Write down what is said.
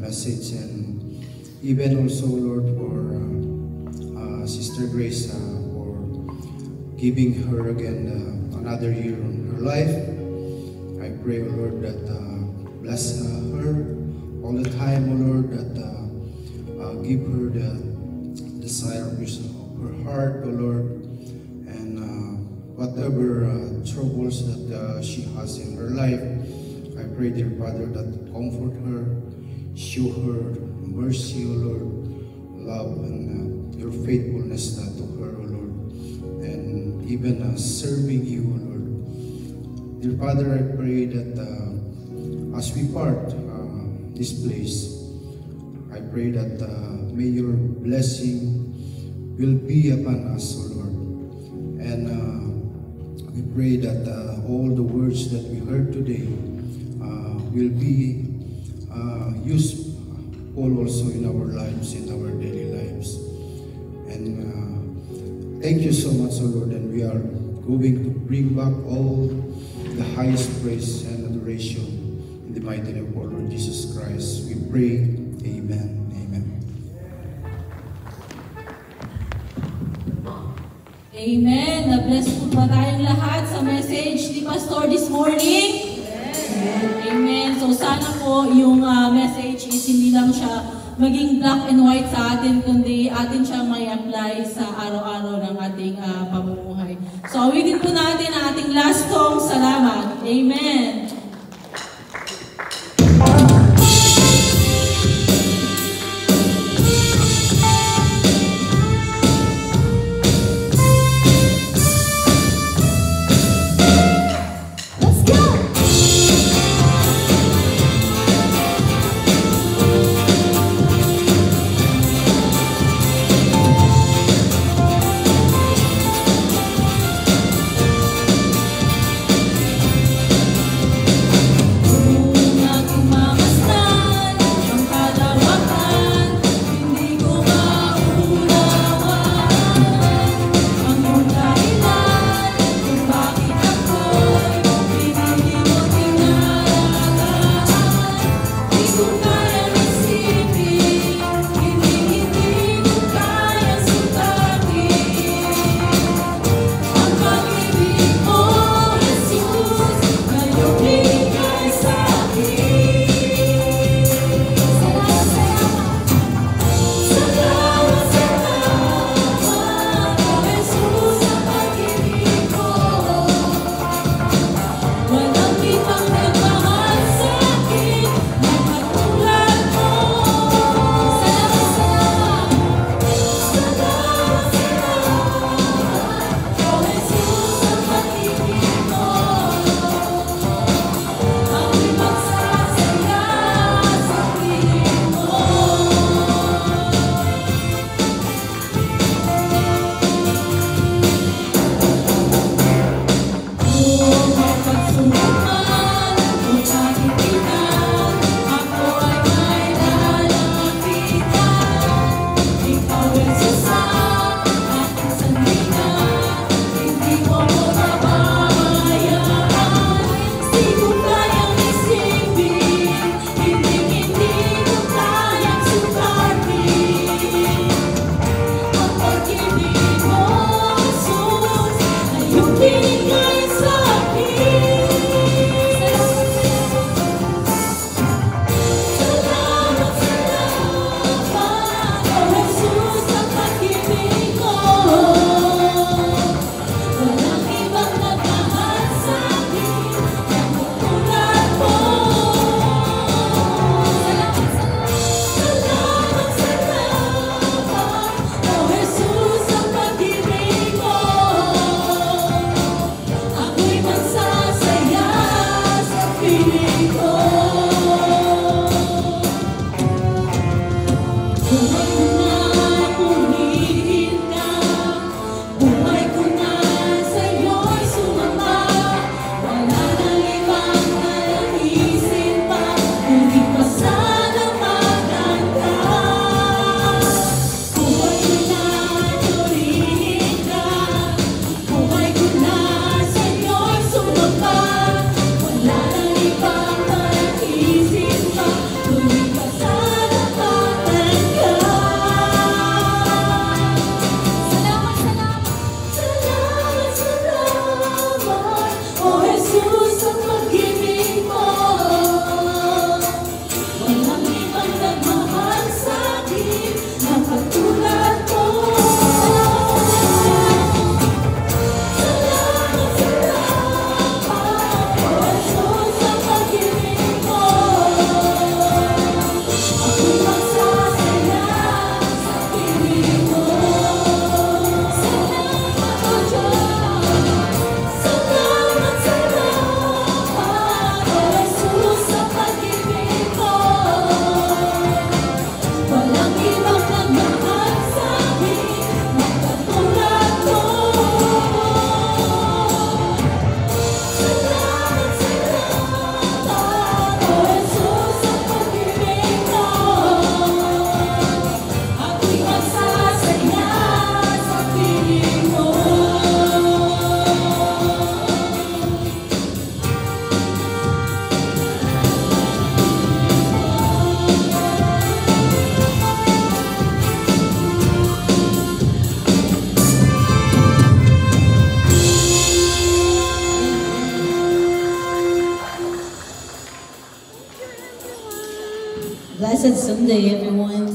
message, and even also, Lord, for Sister Grace, for giving her again another year on her life. I pray, O Lord, that bless her all the time, O Lord, that give her the desire of her heart, O Lord, and whatever troubles that she has in her life, I pray, dear Father, that comfort her, show her mercy, O Lord, love and your faithfulness to her, O Lord, and even serving you, O Lord. Dear Father, I pray that as we part this place, I pray that may your blessing will be upon us, O Lord, and we pray that all the words that we heard today will be useful also in our lives, in our daily lives. And thank you so much, O Lord, and we are going to bring back all the highest praise and adoration in the mighty name of our Lord Jesus Christ. We pray, Amen. Amen. Amen. Na-bless po ba tayong lahat sa message ni Pastor this morning? Amen. So sana po yung message is hindi lang siya maging black and white sa atin, kundi atin siyang may apply sa araw-araw ng ating pamumuhay. So awitin po natin ang ating last song, Salamat. Amen. Sa Blessed Sunday, everyone.